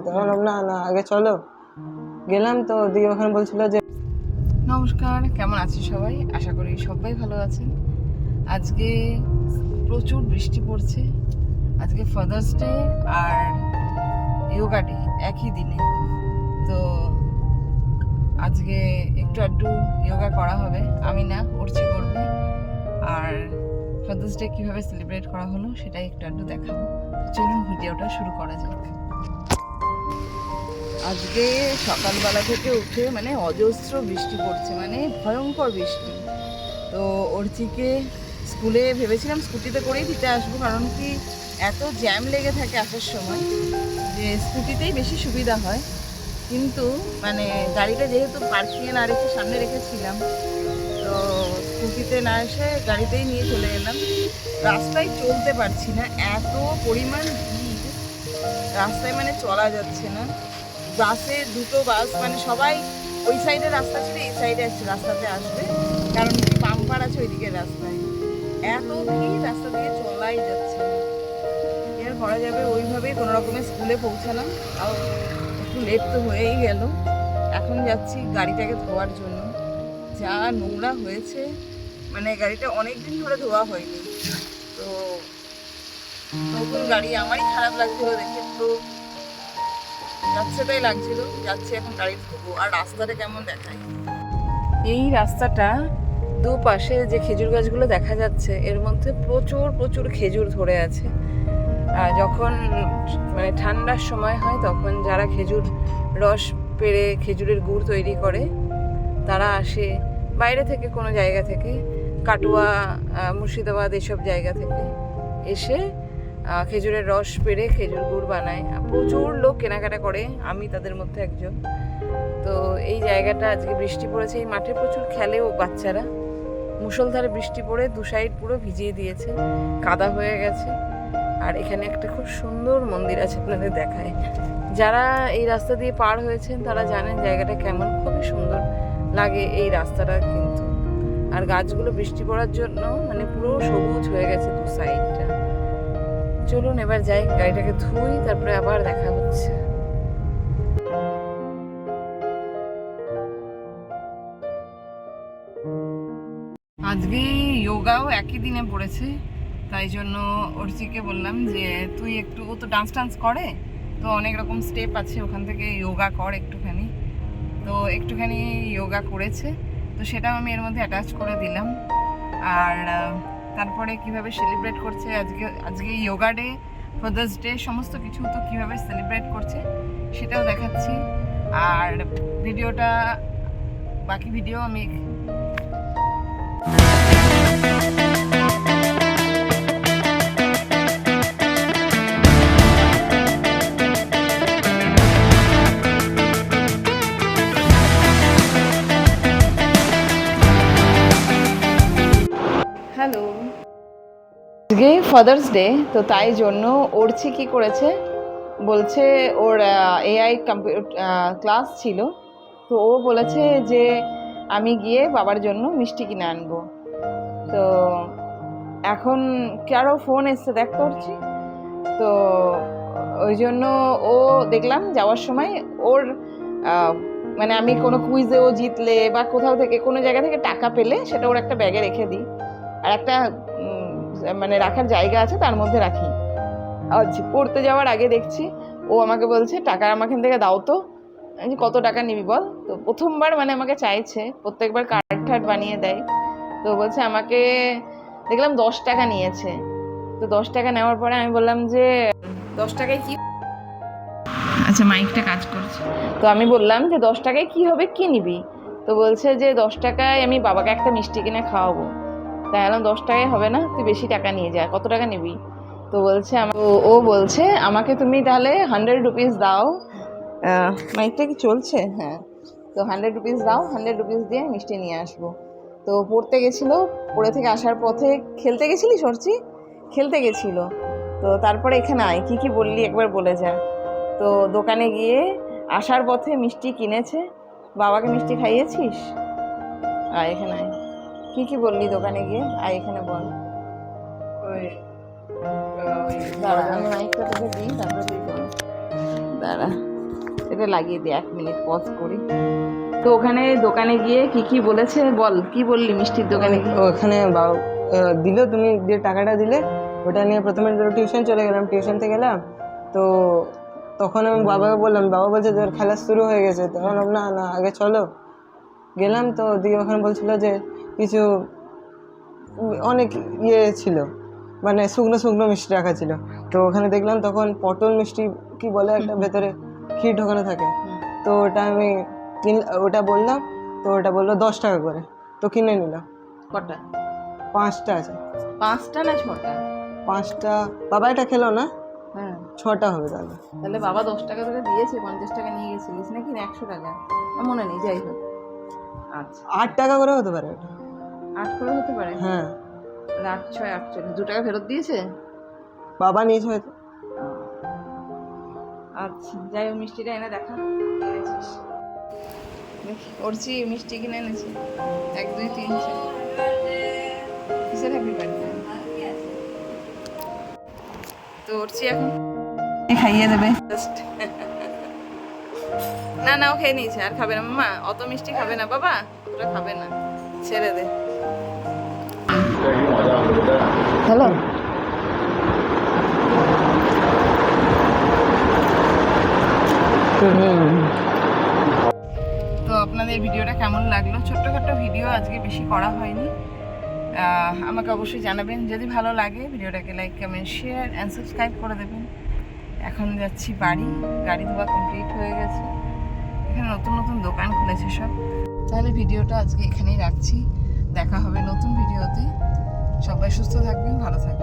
তখন না না আগে চলো গেলাম তো দিয়ে ওখানে বলছিল যে নমস্কার, কেমন আছেন সবাই? আশা করি সবাই ভালো আছেন। আজকে প্রচুর বৃষ্টি পড়ছে। আজকে ফাদার্স ডে আর যোগা ডে একই দিনে। তো আজকে একটু আধটু যোগা করা হবে, আমি না অর্চি করবে। আর ফাদার্স ডে কীভাবে সেলিব্রেট করা হলো সেটাই একটু আধটু দেখাবো। চলুন ভিডিওটা শুরু করা যাক। আজকে সকালবেলা থেকে উঠে মানে অজস্র বৃষ্টি পড়ছে, মানে ভয়ঙ্কর বৃষ্টি। তো অর্চিকে স্কুলে ভেবেছিলাম স্কুটিতে করেই দিতে আসবো, কারণ কি এত জ্যাম লেগে থাকে আসার সময় যে স্কুটিতেই বেশি সুবিধা হয়। কিন্তু মানে গাড়িটা যেহেতু পার্কিংয়ে না রেখে সামনে রেখেছিলাম, তো স্কুটিতে না এসে গাড়িতেই নিয়ে চলে এলাম। রাস্তায় চলতে পারছি না, এত পরিমাণ ভিড় রাস্তায়, মানে চলা যাচ্ছে না। বাসে দুটো বাস, মানে সবাই ওই সাইডে রাস্তা ছিল, এই সাইডে রাস্তাতে আসবে, কারণ কি বাম্পার আছে ওইদিকে রাস্তায়। এত ভিড়, রাস্তা দিয়ে চলাই যাচ্ছে না। এর করা যাবে, ওইভাবেই কোনো রকমের স্কুলে পৌঁছালাম। তাও একটু লেট তো হয়েই গেল। এখন যাচ্ছি গাড়িটাকে ধোয়ার জন্য। যা নোংরা হয়েছে, মানে গাড়িটা অনেক দিন ধরে ধোয়া হয়নি। তো নতুন গাড়ি, আমারই খারাপ লাগছিল দেখে, তো যাচ্ছে তাই লাগছিল। যাচ্ছি এখন গাড়ি ধোবো। আর রাস্তাটা কেমন দেখায়, এই রাস্তাটা দুপাশে যে খেজুর গাছগুলো দেখা যাচ্ছে, এর মধ্যে প্রচুর প্রচুর খেজুর ধরে আছে। আর যখন মানে ঠান্ডার সময় হয়, তখন যারা খেজুর রস পেড়ে খেজুরের গুড় তৈরি করে, তারা আসে বাইরে থেকে, কোনো জায়গা থেকে, কাটুয়া, মুর্শিদাবাদ, এসব জায়গা থেকে এসে খেজুরের রস পেড়ে খেজুর গুড় বানায়। প্রচুর লোক কেনাকাটা করে, আমি তাদের মধ্যে একজন। তো এই জায়গাটা আজকে বৃষ্টি পড়েছে, এই মাঠে প্রচুর খেলেও বাচ্চারা। মুষলধারে বৃষ্টি পড়ে দু সাইড পুরো ভিজিয়ে দিয়েছে, কাদা হয়ে গেছে। আর এখানে একটা খুব সুন্দর মন্দির আছে, আপনাদের দেখায়। যারা এই রাস্তা দিয়ে পার হয়েছেন তারা জানেন জায়গাটা কেমন, খুবই সুন্দর লাগে এই রাস্তাটা কিন্তু। আর গাছগুলো বৃষ্টি পড়ার জন্য মানে পুরো সবুজ হয়ে গেছে দু সাইডটা। চলুন এবার যাই, গাড়িটাকে ধুই, তারপরে আবার দেখা হচ্ছে। আজকে যোগাও একই দিনে পড়েছে, তাই জন্য অর্চিকে বললাম যে তুই একটু, ও তো ডান্স করে, তো অনেক রকম স্টেপ আছে, ওখান থেকে যোগা কর একটুখানি। তো একটুখানি যোগা করেছে, তো সেটাও আমি এর মধ্যে অ্যাটাচ করে দিলাম। আর তারপরে কিভাবে সেলিব্রেট করছে আজকে যোগা ডে, ফাদার্স ডে, সমস্ত কিছু তো কিভাবে সেলিব্রেট করছে সেটাও দেখাচ্ছি। আর ভিডিওটা, বাকি ভিডিও আমি হ্যালো, আজকে ফাদার্স ডে, তো তাই জন্য অর্চি কি করেছে বলছে, ওর এআই ক্লাস ছিল, তো ও বলেছে যে আমি গিয়ে বাবার জন্য মিষ্টি কিনে আনবো। তো এখন কারো ফোন এসছে, দেখ করছি, তো ওই জন্য ও দেখলাম যাওয়ার সময় ওর মানে আমি কোনো কুইজে ও জিতলে বা কোথাও থেকে কোনো জায়গা থেকে টাকা পেলে সেটা ওর একটা ব্যাগে রেখে দিই, আর একটা মানে রাখার জায়গা আছে, তার মধ্যে রাখি। আজ পড়তে যাওয়ার আগে দেখছি ও আমাকে বলছে টাকা আমাকে থেকে দাও তো। আমি কত টাকা নিবি বল। তো প্রথমবার মানে আমাকে চাইছে, প্রত্যেকবার কার্ড ঠার্ড বানিয়ে দেয়। তো বলছে আমাকে, দেখলাম 10 টাকা নিয়েছে। তো 10 টাকা নেওয়ার পরে আমি বললাম যে 10 টাকায় কি, আচ্ছা মাইকটা কাজ করছে, তো আমি বললাম যে 10 টাকায় কি হবে, কি নিবি? তো বলছে যে 10 টাকায় আমি বাবাকে একটা মিষ্টি কিনে খাওয়াবো। তাই বললাম 10 টাকায় হবে না, তুই বেশি টাকা নিয়ে যা, কত টাকা নিবি? তো বলছে ও বলছে আমাকে তুমি তাহলে 100 রুপিস দাও। মাইকটা কি চলছে? হ্যাঁ। তো 100 রুপিস দাও, 100 রুপিস দিয়ে মিষ্টি নিয়ে আসবো। তো পড়তে গেছিলো, পড়ে থেকে আসার পথে, খেলতে গেছিলি সরছি, খেলতে গেছিলো। তো তারপরে এখানে আয়, কী কী বললি একবার বলে যা। তো দোকানে গিয়ে আসার পথে মিষ্টি কিনেছে। বাবাকে মিষ্টি খাইয়েছিস? আয় এখানে আয়, কী কী বললি দোকানে গিয়ে, আয় এখানে বল। দাঁড়া, আমি মাইকটা তোকে দিই, তারপরে তুই বল। দাঁড়া। এটা লাগিয়ে দে, 1 মিনিট পজ করি। তো ওখানে দোকানে গিয়ে কি কি বলেছে বল, কি বললি মিষ্টির দোকানে গিয়ে? ওখানে দিল, তুমি যে টাকাটা দিলে ওটা নিয়ে প্রথমে টিউশন চলে গেলাম, টিউশন থেকে গেলাম। তো তখন আমি বাবাকে বললাম, বাবা বলছে তোর খেলা শুরু হয়ে গেছে। তখন না না আগে চলো, গেলাম। তো দিয়ে ওখানে বলছিল যে কিছু অনেক ইয়ে ছিল, মানে শুকনো শুকনো মিষ্টি রাখা ছিল। তো ওখানে দেখলাম তখন পটল মিষ্টি কি বলে একটা ভেতরে ক্ষীর ঢোকানো থাকে। তো ওটা আমি ওটা বললাম। তো ওটা বললো 10 টাকা করে। তো কিনে নিলাম। কটা? 5টা আছে। 5টা না 6টা? 5টা। বাবা এটা খেলো না, হ্যাঁ 6টা হবে তাহলে। তাহলে বাবা 10 টাকা করে দিয়েছে, 50 টাকা নিয়ে গেছিলিস নাকি না 100 টাকা? মনে নেই, যাই হোক। আচ্ছা 8 টাকা করে হতে পারে এটা। 8 করে হতে পারে। হ্যাঁ 8 6 48, 2 টাকা ফেরত দিয়েছে। বাবা নিয়েছে হয়তো। আচ্ছা যাই হোক, মিষ্টিটা এনে দেখা এনেছিস দেখি। অর্চি মিষ্টি কিনে এনেছি 1 2 3 4। কিসের হ্যাপি বার্থডে? তো অর্চি এখন খাইয়ে দেবে জাস্ট। না না ও খেয়ে নিয়েছে, আর খাবে না। মামা অত মিষ্টি খাবে না বাবা, ওটা খাবে না, ছেড়ে দে। হ্যালো, তো আপনাদের ভিডিওটা কেমন লাগলো? ছোট্টখাট্ট ভিডিও, আজকে বেশি করা হয়নি। আমাকে অবশ্যই জানাবেন যদি ভালো লাগে। ভিডিওটাকে like comment share and subscribe করে দেবেন। এখন যাচ্ছি বাড়ি, গাড়ি ধোয়া কমপ্লিট হয়ে গেছে। এখানে নতুন নতুন দোকান খুলেছে সব। তাহলে ভিডিওটা আজকে এখানেই রাখছি, দেখা হবে নতুন ভিডিওতে। সবাই সুস্থ থাকবেন, ভালো থাকবেন।